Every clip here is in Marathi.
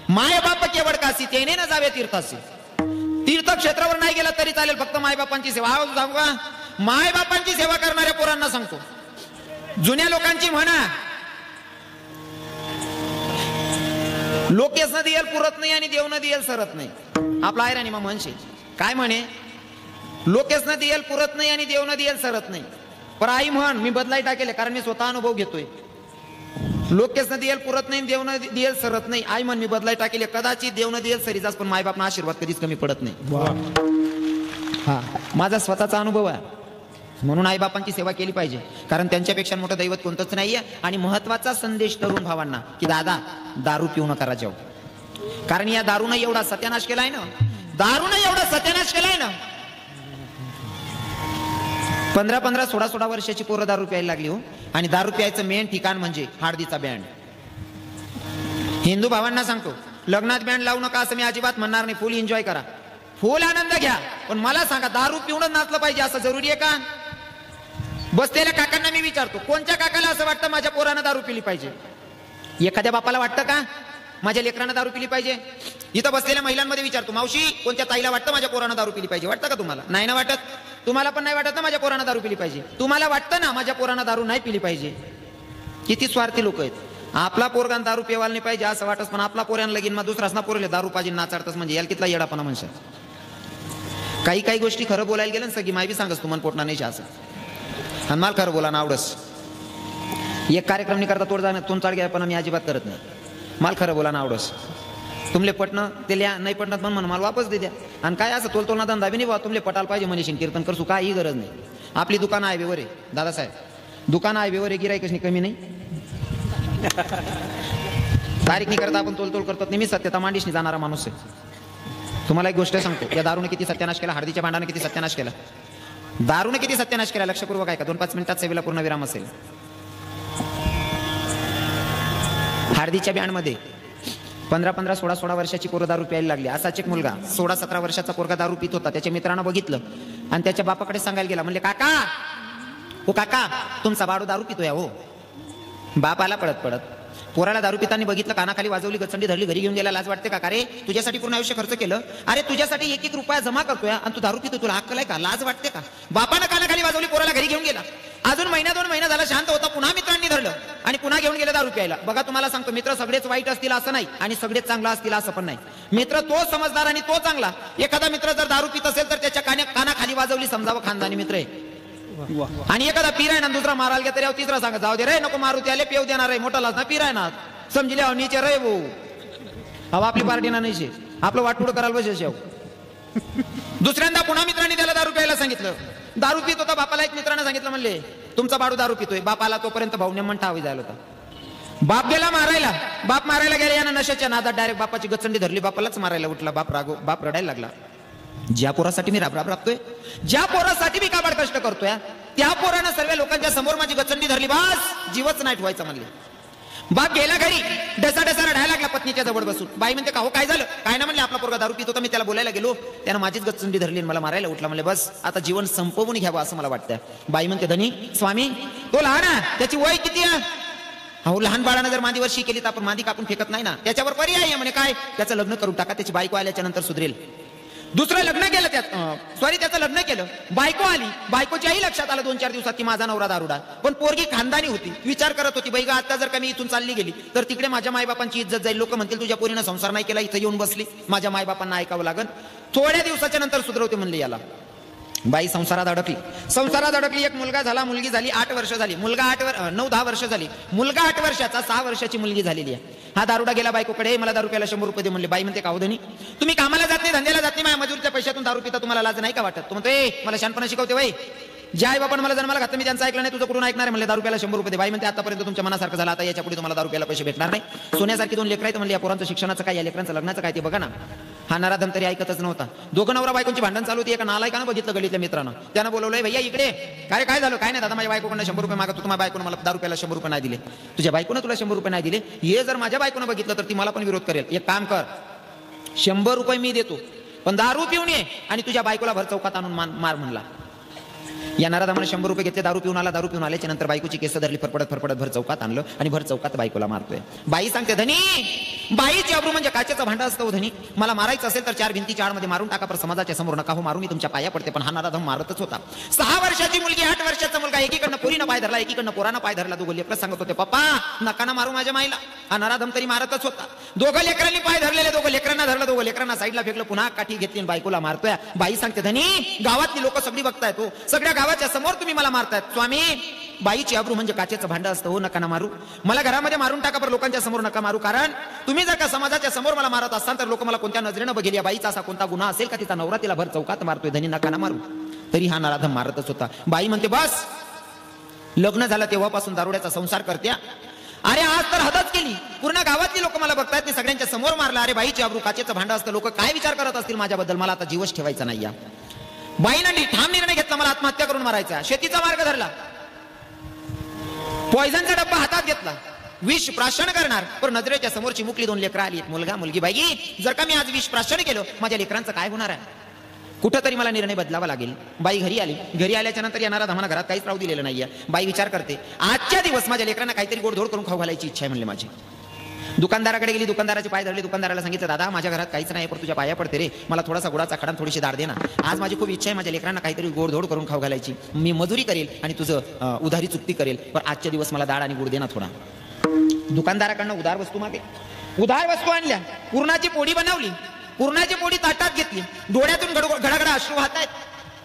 माय बाप केवळ काशी तेने न जावे तीर्थाशी. तीर्थक्षेत्रावर नाही गेला तरी चालेल, फक्त मायबापांची सेवा. सांगू का, मायबापांची सेवा करणाऱ्या पोरांना सांगतो, जुन्या लोकांची म्हणा, लोकेश न दियल पुरत नाही आणि देव न दियल सरत नाही. आपला आहे राणी मग म्हणशे काय म्हणे, लोकेश न दियल पुरत नाही आणि देव न दियल सरत नाही. पण आई म्हण मी बदलाई टाकेले, कारण मी स्वतः अनुभव घेतोय. लोकेश न दियल पुरत नाही, देव न दियल सरत नाही. आई म्हण मी बदलाई टाकेले, कदाचित देव न दियल सरीजास, पण मायबापना आशीर्वाद कधीच कमी पडत नाही. हा माझा स्वतःचा अनुभव आहे. म्हणून आईबापांची सेवा केली पाहिजे, कारण त्यांच्यापेक्षा मोठं दैवत कोणतंच नाहीये. आणि महत्वाचा संदेश तरुण भावांना की दादा दारू पिऊ नका राजाओ, कारण या दारूने एवढा सत्यानाश केलाय ना, दारूने एवढा सत्यानाश केलाय ना. 15-15, 16-16 वर्षाची पोरं दारू प्यायला लागली हो. आणि दारू प्यायचं मेन ठिकाण म्हणजे हळदीचा बँड. हिंदू भावांना सांगतो, लग्नात बँड लावू नका असं मी अजिबात म्हणणार नाही. फुल एन्जॉय करा, फुल आनंद घ्या, पण मला सांगा दारू पिऊनच नाचलं पाहिजे असं जरुरी आहे का? बसलेल्या काकांना मी विचारतो, कोणत्या काकाला असं वाटतं माझ्या पोरानं दारू पिली पाहिजे? एखाद्या बापाला वाटतं का माझ्या लेकरानं दारू पिली पाहिजे? इथं बसलेल्या महिलांमध्ये विचारतो, मावशी कोणत्या ताईला वाटतं माझ्या पोरानं दारू पिली पाहिजे? वाटतं का तुम्हाला? नाही ना वाटत. तुम्हाला पण नाही वाटत ना माझ्या पोरानं दारू पिली पाहिजे? तुम्हाला वाटतं ना माझ्या पोरानं दारू नाही पिली पाहिजे? किती स्वार्थी लोक आहेत. आपला पोरगा दारू पिवायला नाही पाहिजे असं वाटत, पण आपला पोरांना लगीन मग दुसराच ना पोरले दारू पाहिजे नाचाडतच, म्हणजे याला कितला येडापणा म्हणशाल. काही काही गोष्टी खरं बोलायला गेलं ना सगळी माय बी सांगस तुम्हाला पोटणार नाही असं, आणि मला खरं बोला ना आवडस. एक कार्यक्रम नाही करता तोड जाणं तोंड चाळ घ्या, पण मी अजिबात करत नाही. मला खरं बोला ना आवडस. तुमले पटणं ते लिहा, नाही पटणं पण मला वापस दे द्या. आणि काय असं तोलतोलना धंदा बी नाही बा, तुमले पटाल पाहिजे मनीषीन कीर्तन करसू काही गरज नाही. आपली दुकानं आहे बेवर आहे दादासाहेब, दुकानं आहे बेवर आहे, गिराईकच नाही कमी नाही. तारीख नाही करता आपण तोलतोल करतात नाही. मी सत्यता मांडीश नाही जाणारा माणूस आहे. तुम्हाला एक गोष्ट सांगतो, या दारूने किती सत्यानाश केला, हळदीच्या भांडाने किती सत्यानाश केला, दारूने किती सत्यानाश केला. लक्षपूर्वक आहे का? 2-5 मिनिटात सेवेला पूर्ण विराम असेल. हळदीच्या बँडमध्ये 15-15, 16-16 वर्षाची पोरं दारू प्यायला लागली. असाच एक मुलगा 16-17 वर्षाचा पोरगा दारू पित होता. त्याच्या मित्रानं बघितलं आणि त्याच्या बापाकडे सांगायला गेला. म्हणले काका, हो काका तुमचा बाडू दारू पितोय हो. बापाला पडत पडत पोराला दारू पिताना बघितलं, कानाखाली वाजवली, गचंडी धरली, घरी घेऊन गेला. लाज वाटते का? रे तुझ्यासाठी पूर्ण आयुष्य खर्च केलं, अरे तुझ्यासाठी 1-1 रुपया जमा करतोय आणि तू दारू पितो, तुला अक्कल आहे का? लाज वाटते का? बापानं कानाखाली वाजवली, पोराला घरी घेऊन गेला. अजून 1-2 महिना झाला शांत होता, पुन्हा मित्रांनी धरलं आणि पुन्हा घेऊन गेले दारू प्यायला. बघा तुम्हाला सांगतो, मित्र सगळेच वाईट असतील असं नाही आणि सगळेच चांगला असतील असं पण नाही. मित्र तो समजदार आणि तो चांगला. एखादा मित्र जर दारू पित असेल तर त्याच्या कानाखाली वाजवली समजावं खानदानी मित्र आहे. आणि एखादा पीर आहे ना, दुसरा मारायला गेला तरी तिसरा सांगा जाऊ दे रे नको मारू, त्याला पेव देणार आहे, मोठा लाच ना पीर आहे ना, समजले नीचे रे भाऊ. हवा आपली पार्टी ना नाही, आपलं वाटपुड करायला बसेल शेव. दुसऱ्यांदा पुन्हा मित्रांनी त्याला दारू प्यायला सांगितलं. दारू पित होता, बापाला एक मित्रानं सांगितलं, म्हणले तुमचा बाडू दारू पितोय. बापाला तोपर्यंत भाऊ नेमंठा हवी जायला होता. बाप गेला मारायला, बाप मारायला गेला, यानं नशाच्या नादात डायरेक्ट बापाची गचंडी धरली, बापालाच मारायला उठला. बाप रडायला लागला. ज्या पोरासाठी मी राबतोय, ज्या पोरासाठी मी काबाड कष्ट करतोय, त्या पोरानं सर्व लोकांच्या समोर माझी गचंडी धरली, बस जीवच नाही ठेवायचा म्हणले. बाप गेला घरी, डसा रडायला लागला पत्नीच्या जवळ बसून. बाई म्हणते का हो काय झालं? काय ना म्हणले आपला पोरगा दारू पित होता, मी त्याला बोलायला गेलो, त्यानं माझीच गचंडी धरली आणि मला मारायला उठला. म्हणले बस आता जीवन संपवून घ्यावं असं मला वाटतं. बाई म्हणते धनी स्वामी तो लहान आहे, त्याची वय किती आहे? अहो लहान बाळानं जर मांदीवर शी केली तर आपण मांदी कापून फेकत नाही ना, त्याच्यावर पर्याय आहे. म्हणे काय? त्याचं लग्न करून टाका, त्याची बायको आल्याच्या नंतर सुधरेल. दुसरं लग्न केलं, त्याचं लग्न केलं, बायको आली, बायकोची आई लक्षात आलं 2-4 दिवसात की माझा नवरा दारुडा. पण पोरगी खानदानी होती, विचार करत होती, बाई आता जर का मी इथून चालली गेली तर तिकडे माझ्या मायबापांची इज्जत जाईल, लोक म्हणतील तुझ्या पोरीनं संसार नाही केला, इथं येऊन बसली, माझ्या मायबापांना ऐकावं लागल. थोड्या दिवसाच्या नंतर सुधरवते म्हणले याला. बाई संसारात अडकली. एक मुलगा झाला, मुलगी झाली, 8 वर्ष झाली. मुलगा 9-10 वर्ष झाली. मुलगा 8 वर्षाचा, 6 वर्षाची मुलगी झालेली आहे. हा दारुडा गेला बायकोकडे, मला दारू प्यायला 100 रुपये दे म्हणले. बाई म्हणते का हो धनी तुम्ही कामाला जात नाही, धंद्याला जात नाही, माझ्या मजुरीच्या पैशातून दारू पिता, तुम्हाला लाज नाही का वाटत? तो म्हणतो मला शहाणपणा शिकवते वय, ज्या आई बापानं मला जन्माला घातलं मी त्यांचं ऐकलं नाही, तुझं कुठून ऐकणार आहे? म्हणले दारू प्यायला 100 रुपये दे. बाई म्हणते आतापर्यंत तुमच्या मनासारखं झालं, आता याच्या पुढे तुम्हाला दारू प्यायला पैसे भेटणार नाही. सोन्यासारखी 2 लेकरं आहेत म्हणले, या पोरांचं शिक्षणाचं काय, या लेकरांचं लग्नाचं काय ते बघा ना. हा नराधम तरी ऐकतच नव्हता. दोघं नवरा बायकोची भांडण चालू होती. एका नालायकानं बघितलं गलीतल्या मित्रानं, त्यानं बोलवलंय भैया इकडे. काय झालं? काय नाही दादा, माझ्या बायकोकडनं 100 रुपये मागत, तुम्हाला बायकोनं मला दारू प्यायला 100 रुपये नाही दिले. तुझ्या बायकोनं तुला 100 रुपये नाही दिले, हे जर माझ्या बायकोनं बघितलं तर ती मला पण विरोध करेल. एक काम कर, 100 रुपये मी देतो, पण दारू पिऊन ये आणि तुझ्या बायकोला भर चौकात आणून मार म्हणला. या नराधमानं 100 रुपये घेतले, दारू पिऊन आला. दारू पिऊन आल्याच्या नंतर बायकोची केस धरली, फरफडत भर चौकात आणलं आणि भर चौकात बायकोला मारतोय. बाई सांगते धनी बाईची अब्रू म्हणजे काचेचं भांडं असतं धनी. मला मारायचं असेल तर 4 भिंतीच्या आडमध्ये मारून टाका, पण समाजाच्या समोर नका हो मारू, मी तुमच्या पाया पडते. पण हा नराधम मारतच होता. 6 वर्षाची मुलगी 8 वर्षाचा मुलगा, एकीकडनं पोरीनं पाय धरला, एकीकडनं पोरानं पाय धरला. दोघं लेकरं सांगत होते, पप्पा नका ना मारू माझ्या माईला. हा नराधम तरी मारतच होता. दोघं लेकरांनी पाय धरलेले, दोघं लेकरांना धरलं, दोघं लेकरांना साईडला फेकलं, पुन्हा काठी घेतली आणि बायकोला मारतोय. बाई सांगते, धनी गावातली लोक सगळी बघतायत हो, सगळ्या गावाच्या समोर तुम्ही मला मारतायत. स्वामी बाईची अब्रू म्हणजे काचेचं भांडं असतं हो, नका ना मारू. मला घरामध्ये मारून टाका, पण लोकांच्या समोर नका मारू. कारण तुम्ही जर का समाजाच्या समोर मला मारत असाल तर लोक मला कोणत्या नजरेनं बघेल. या बाईचा असा कोणता गुन्हा असेल का तिचा नवरा तिला भर चौकात मारतोय. धनी नका ना मारू. तरी हा नराधम मारतच होता. बाई म्हणते, बस लग्न झालं तेव्हापासून दारुड्याचा संसार करत्या. अरे आज तर हदच केली, पूर्ण गावातली लोक मला बघतायत, मी सगळ्यांच्या समोर मारला. अरे बाईची अब्रू काचेचं भांडं असतं, लोक काय विचार करत असतील माझ्याबद्दल. मला आता जीवच ठेवायचा नाही. बाईनं ठाम निर्णय घेतला, मला आत्महत्या करून मारायचा. शेतीचा मार्ग धरला, पॉइझनचा डब्बा हातात घेतला, विष प्राशन करणार. पण नजरेच्या समोरची मुकली 2 लेकरं आली, मुलगा मुलगी. बाई जर का मी आज विष प्राशन केलं, माझ्या लेकरांचं काय होणार आहे. कुठंतरी मला निर्णय बदलावा लागेल. बाई घरी आली. घरी आल्याच्या नंतर येणारा धमाना घरात काहीच राहू दिलेलं नाहीये. बाई विचार करते, आजच्या दिवस माझ्या लेकरांना काहीतरी गोडधोड करून खाऊ घालायची इच्छा आहे म्हणले माझी. दुकानदाराकडे गेली, दुकानदाराचे पाय धरले. दुकानदाराला सांगितलं, दादा माझ्या घरात काहीच नाही, पण तुझ्या पाया पडते रे, मला थोडासा गुळाचा खडा, थोडीशी दाळ दे ना. आज माझी खूप इच्छा आहे माझ्या लेकरांना काहीतरी गोडधोड करून खाऊ घालायची. मी मजुरी करेल आणि तुझं उधारी चुकती करेल, पण आजच्या दिवस मला दाळ आणि गुळ दे ना थोडा. दुकानदाराकडनं उधार वस्तू मागे. उधार वस्तू आणल्या, पुरणाची पोळी बनवली, पुरणाची पोळी ताटात घेतली. डोळ्यातून गडगडा अश्रू वाहत आहेत.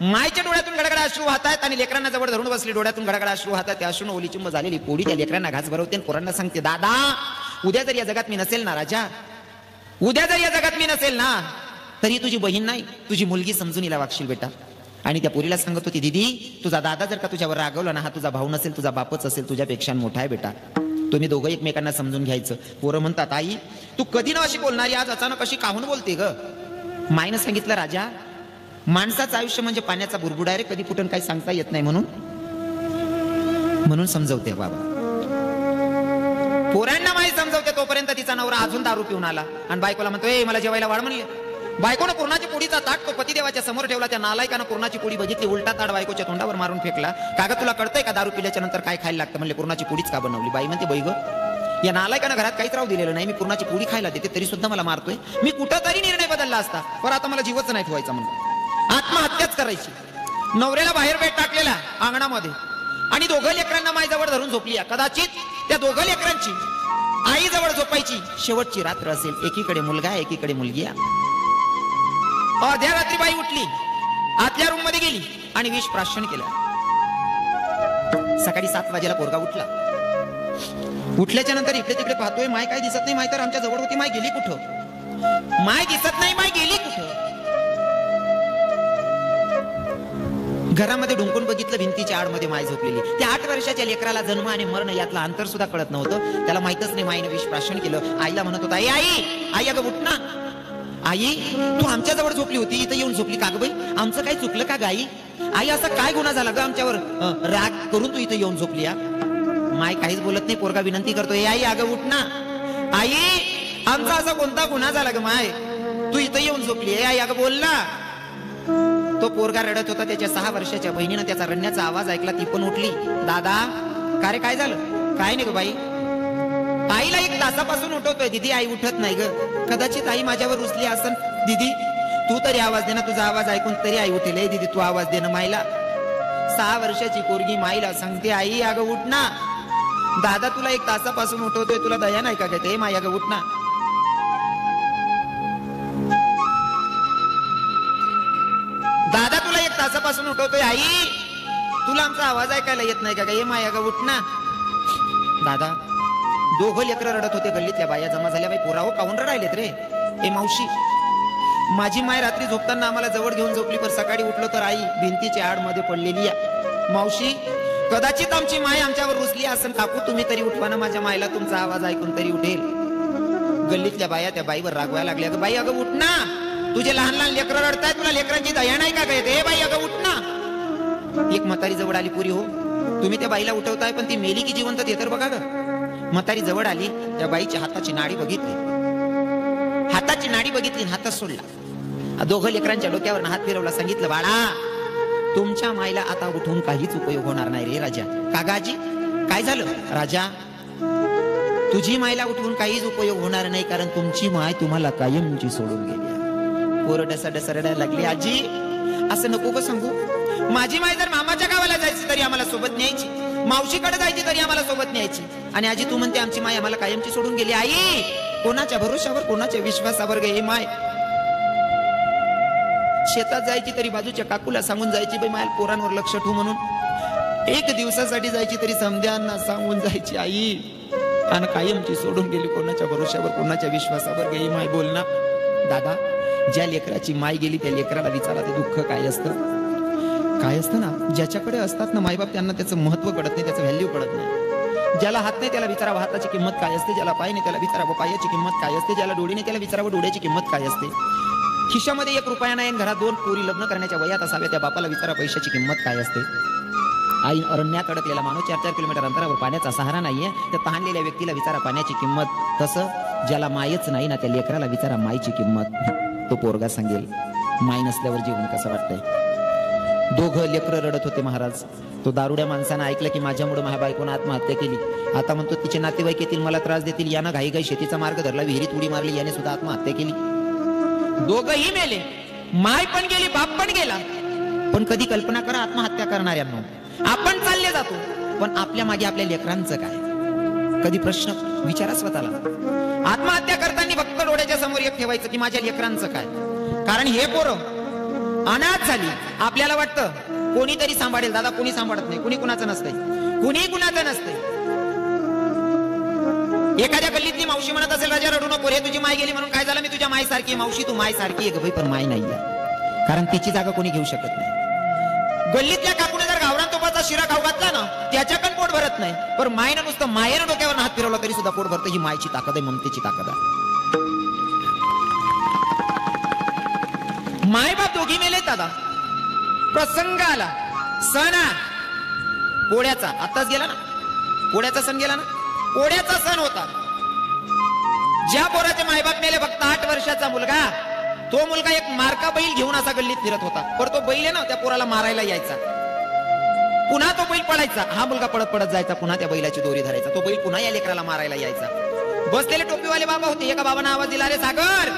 मायच्या डोळ्यातून गडगडा अश्रू वाहत आहेत आणि लेकरांना जवळ धरून बसली. डोळ्यातून गडगडा अश्रू वाहत आहेत. त्या अश्रूनं ओलीचिंब झालेली पोळी त्या लेकरांना घास भरवते आणि पोरांना सांगते, दादा उद्या जर या जगात मी नसेल ना राजा, उद्या जर या जगात मी नसेल ना, तरी तुझी बहीण नाही, तुझी मुलगी समजून हिला वागशील बेटा. आणि त्या पोरीला सांगत होती, दीदी तुझा दादा जर का तुझ्यावर रागवला ना, हा तुझा भाऊ नसेल, तुझा बापच असेल, तुझ्यापेक्षा मोठा आहे बेटा. तुम्ही दोघं एकमेकांना समजून घ्यायचं. पोरं म्हणतात, आई तू कधी ना अशी बोलणारी, आज अचानक अशी काहून बोलते ग. मायनं सांगितलं, राजा माणसाचं आयुष्य म्हणजे पाण्याचा बुरबुडा रे, कधी कुठून काही सांगता येत नाही, म्हणून समजवते बाबा. पोरांना माई समजवते. तोपर्यंत तिचा नवरा अजून दारू पिऊन आला आणि बायकोला म्हणतो, ए मला जेवायला वाढ म्हणले. बायकोनं पूर्णाची पोळीचा ताट तो पतिदेवाच्या समोर ठेवला. त्या नालायकानं पूर्णाची पोळी बघितली, उलटा ताट बायकोच्या तोंडावर मारून फेकला. कागद तुला कळतंय का दारू पिल्याच्या नंतर काय खायला लागतं. म्हणले, पूर्णाची पोळीच का बनवली. बाई म्हणते, बैग या नालायकानं घरात काहीच राहू दिलेलं नाही, मी पूर्णाची पोळी खायला देते तरी सुद्धा मला मारतोय. मी कुठं तरी निर्णय बदलला असता, पण आता मला जीवच नाही ठेवायचा म्हणून आत्महत्याच करायची. नवऱ्याला बाहेर बेट टाकलेला अंगणामध्ये आणि दोघं लेकरांना माईजवळ धरून झोपली. कदाचित त्या दोघं लेकरांची आई जवळ झोपायची शेवटची रात्र असेल. एकीकडे मुलगा, एकीकडे मुलगी. अर्ध्या रात्री बाई उठली, आतल्या रूम मध्ये गेली आणि विष प्राशन केलं. सकाळी 7 वाजेला पोरगा उठला. उठल्याच्या नंतर इकडे तिकडे पाहतोय, माय काय दिसत नाही. माय तर आमच्या जवळ होती, माय गेली कुठं. माय दिसत नाही, माय गेली कुठं. घरामध्ये ढुंकून बघितलं, भिंतीच्या आडमध्ये माय झोपलेली. त्या 8 वर्षाच्या लेकराला जन्म आणि मरण यातलं अंतर सुद्धा कळत नव्हतं. त्याला माहितच नाही माईनं विष प्राशन केलं. आईला म्हणत होता, आई अगं उठ ना. आई तू आमच्या जवळ झोपली होती, इथं येऊन झोपली का ग बाई. आमचं काय चुकलं का गाई. आई असा काय गुन्हा झाला ग आमच्यावर राग करून तू इथं येऊन झोपली. माय काहीच बोलत नाही. पोरगा विनंती करतो, आई अगं उठ ना. आई आमचा असा कोणता गुन्हा झाला ग माय, तू इथं येऊन झोपली. आई अगं बोल ना. तो पोरगा रडत होता. त्याच्या 6 वर्षाच्या बहिणीनं त्याचा रडण्याचा आवाज ऐकला. ती पण उठली. दादा का रे, काय झालं. काय नाही ग बाई. आईला 1 तासापासून उठवतोय. दीदी आई उठत नाही ग. कदाचित आई माझ्यावर रुसली असन. दीदी तू तरी आवाज दे ना, तुझा आवाज ऐकून तरी आई उठेल. दीदी तू आवाज दे ना माईला. 6 वर्षाची पोरगी माईला सांगते, आई अगं उठ ना. दादा तुला 1 तासापासून उठवतोय, तुला दया नाही का कहते. माई अगं उठ ना. दादा तुला 1 तासापासून उठवतोय, आई तुला आमचा आवाज ऐकायला येत नाही का. ये माय अगं उठ ना. दादा दोघं लेकरं रडत होते. गल्लीतल्या बाया जमा झाल्या. बाई पोराहो काहून राहिलेत रे. ए मावशी, माझी माय रात्री झोपताना आम्हाला जवळ घेऊन झोपली, पण सकाळी उठलो तर आई भिंतीच्या आडमध्ये पडलेली आहे. मावशी कदाचित आमची माय आमच्यावर रुसली असेल. काकू तुम्ही तरी उठवा ना माझ्या मायला, तुमचा आवाज ऐकून तरी उठेल. गल्लीतल्या बाया त्या बाईवर रागवायला लागल्या. बाई अगं उठ ना, तुझे लहान लहान लेकरं रडतायत, तुला लेकरांची दया नाही का काय. ए बाई अगं उठ ना. एक म्हातारी जवळ आली. पुरी हो तुम्ही त्या बाईला उठवताय, पण ती मेली की जिवंत ते तर बघा ग. म्हातारी जवळ आली. त्या बाईच्या हाताची नाडी बघितली. हाताची नाडी बघितली, हातच सोडला. दोघं लेकरांच्या डोक्यावर हात फिरवला. सांगितलं, बाळा तुमच्या माईला आता उठून काहीच उपयोग होणार नाही रे राजा. का गाजी काय झालं. राजा तुझी मायला उठवून काहीच उपयोग होणार नाही, कारण तुमची माय तुम्हाला कायमची सोडून गेली. पोरं डसा रडायला लागली. आजी असं नको ग सांगू, माझी माय जर मामाच्या गावाला जायची तरी आम्हाला सोबत न्यायची, मावशीकडे जायची तरी आम्हाला सोबत न्यायची, आणि आजी तू म्हणते आमची माय आम्हाला कायमची सोडून गेली. आई कोणाच्या भरोशावर, कोणाच्या विश्वासावर गे माय? शेतात जायची तरी बाजूच्या काकूला सांगून जायची, बाई माझ्या पोरांवर लक्ष ठेवू म्हणून. एक दिवसासाठी जायची तरी समध्यांना सांगून जायची आई, आणि कायमची सोडून गेली. कोणाच्या भरोशावर, कोणाच्या विश्वासावर गे माय? बोल ना दादा, ज्या लेकराची माय गेली त्या लेकराला विचारा ते दुःख काय असतं. काय असतं ना, ज्याच्याकडे असतात ना मायबाप त्यांना त्याचं महत्व कळत नाही, त्याचं व्हॅल्यू कळत नाही. ज्याला हात नाही त्याला विचारावं हाताची किंमत काय असते, ज्याला पाय नाही त्याला विचारावं पायाची किंमत काय असते, ज्याला डोळे नाही त्याला विचारावं डोळ्याची किंमत काय असते. खिशामध्ये 1 रुपया नाही, घरात 2 पोरी लग्न करण्याच्या वयात असाव्या, त्या बापाला विचारा पैशाची किंमत काय असते. आई अरण्यात अडकलेला माणूस 4-4 किलोमीटर अंतरावर पाण्याचा सहारा नाहीये, त्या तहानलेल्या व्यक्तीला विचारा पाण्याची किंमत. तसं ज्याला मायच नाही ना त्या लेकराला विचारा मायची किंमत. तो पोरगा सांगेल माय नसल्यावर जीवन कसं वाटतंय. दोघं लेकरं रडत होते महाराज. तो दारुड्या माणसानं ऐकलं की माझ्यामुळे माझ्या बायकोनं आत्महत्या केली. आता म्हणतो तिचे नातेवाईक येतील मला त्रास देतील, यानं घाई शेतीचा मार्ग धरला, विहिरीत उडी मारली, याने सुद्धा आत्महत्या केली. दोघंही मेले, माय पण गेली बाप पण गेला. पण कधी कल्पना करा आत्महत्या करणाऱ्यांना, आपण चालले जातो पण आपल्या मागे आपल्या लेकरांचं काय? कधी प्रश्न विचारा स्वतःला. आत्महत्या करताना फक्त डोळ्याच्या समोर एक ठेवायचं की माझ्या लेकरांचं काय, कारण हे पोरं अनाथ झाली. आपल्याला वाटतं कोणीतरी सांभाळेल, दादा कोणी सांभाळत नाही, कुणी कुणाचं नसतंय, कुणी कुणाचं नसतंय. एखाद्या गल्लीतली मावशी म्हणत असेल राजा रडू नको रे, तुझी माय गेली म्हणून काय झालं, मी तुझ्या माय सारखी. मावशी तू माय सारखी आहे भाई, पण माय नाही, कारण तिची जागा कोणी घेऊ शकत नाही. गल्लीतल्या काकूने जर गावरान तुपाचा शिरा खाऊ घातला ना त्याच्या पण पोट भरत नाही, पण मायनं नुसतं मायेनं डोक्यावर हात फिरवला तरी सुद्धा पोट भरतं. ही मायची ताकद आहे, ममतेची ताकद आहे. मायबाप दोघी मेले दादा. प्रसंग आला, सण पोळ्याचा, आताच गेला ना पोळ्याचा सण, गेला ना पोळ्याचा सण होता. ज्या पोराचे मायबाप मेले, फक्त 8 वर्षाचा मुलगा, तो मुलगा एक मारका बैल घेऊन असा गल्लीत फिरत होता. पण तो बैल आहे ना त्या पोराला मारायला यायचा, पुन्हा तो बैल पळायचा, हा मुलगा पळत पळत जायचा, पुन्हा त्या बैलाची दोरी धरायचा, तो बैल पुन्हा या लेकराला मारायला यायचा. बसलेले टोपीवाले बाबा होते, एका बाबांना आवाज दिला, अरे सागर,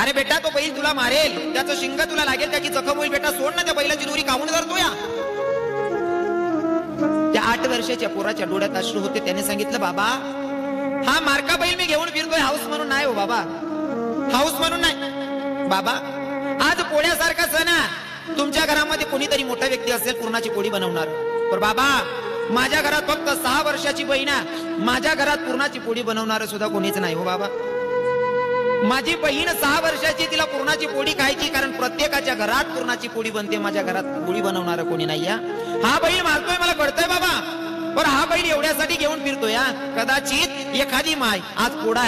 अरे बेटा तो बैल तुला मारेल, त्याचं शिंग तुला लागेल, त्याची जखम होईल, बेटा सोड ना, त्या बैलाची दोरी काढून धरतो या. त्या 8 वर्षाच्या पोराच्या डोळ्यात अश्रू होते. त्याने सांगितलं, बाबा हा मारका बैल मी घेऊन फिरतोय, हाऊस म्हणून नाही हो बाबा, हाऊस म्हणून नाही बाबा. आज पोळ्यासारखा सण, तुमच्या घरामध्ये कोणीतरी मोठा व्यक्ती असेल पुरणाची पोळी बनवणार, पण बाबा माझ्या घरात फक्त 6 वर्षाची बहीण, माझ्या घरात पुरणाची पोळी बनवणार सुद्धा कोणीच नाही हो बाबा. माझी बहीण 6 वर्षाची, तिला पुरणाची पोळी खायची, कारण प्रत्येकाच्या घरात पुरणाची पोळी बनते, माझ्या घरात पोळी बनवणार कोणी नाही. हा बैल मारतोय मला कळतंय बाबा, पण हा बैल एवढ्यासाठी घेऊन फिरतोय. कदाचित एखादी माय आज पोळा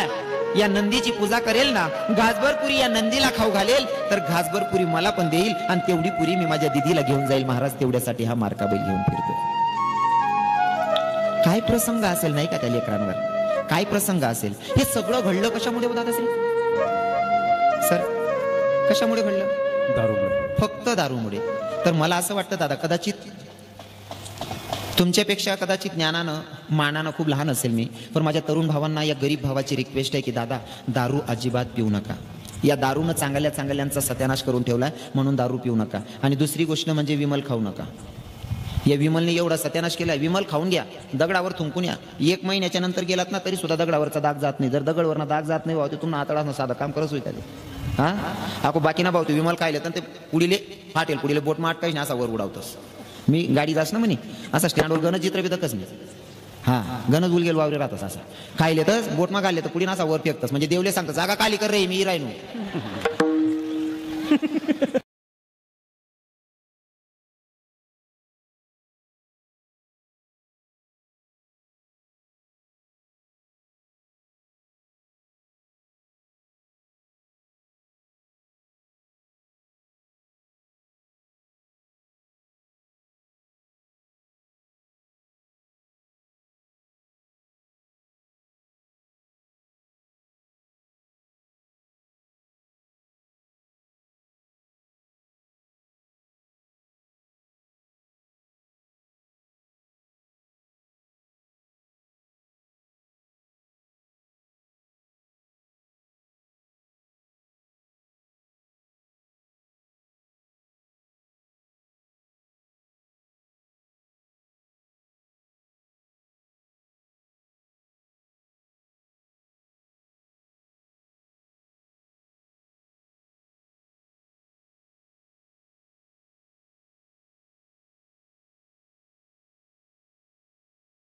या नंदीची पूजा करेल ना, घासभर पुरी या नंदीला खाऊ घालेल, तर घासभर पुरी मला पण देईल, आणि तेवढी पुरी मी माझ्या दिदीला घेऊन जाईल. महाराज तेवढ्यासाठी हा मारका बैल घेऊन फिरतोय. काय प्रसंग असेल नाही का त्या लेकरांवर, काय प्रसंग असेल. हे सगळं घडलं कशामुळे होतात असेल सर, कशामुळे घडलं? दारूमुळे, फक्त दारूमुळे. तर मला असं वाटतं दादा, कदाचित तुमच्यापेक्षा कदाचित ज्ञानानं मानानं खूप लहान असेल मी, पण माझ्या तरुण भावांना, या गरीब भावाची रिक्वेस्ट आहे की दादा दारू अजिबात पिऊ नका. या दारूनं चांगल्यांचा सत्यानाश करून ठेवलाय, म्हणून दारू पिऊ नका. आणि दुसरी गोष्ट म्हणजे विमल खाऊ नका. या विमलने एवढा सत्यानाश केलाय, विमल खाऊन घ्या, दगडावर थुंकून या. 1 महिन्याच्या नंतर गेलात ना तरी सुद्धा दगडावरचा दाग जात नाही. जर दगडवरनं दाग जात नाही भाऊ, तुम्हाला आतडा साधं काम करत होईल त्याला. हा आपण बाकी ना भाऊ, विमल खायला तर ते पुढीले फाटेल, पुढीले बोट माट काही नाही, असा वर उडावतोस. मी गाडी जास ना म्हणे, असा स्टँडवर गणच चित्र बितकच नाही. हा गणच उल गेलो वावरे राहतस, असा खायले तर बोट मा घालले तर पुढे असा वर फेकतस, म्हणजे देवले सांगतात जागा काली कर रे मी राहिनो.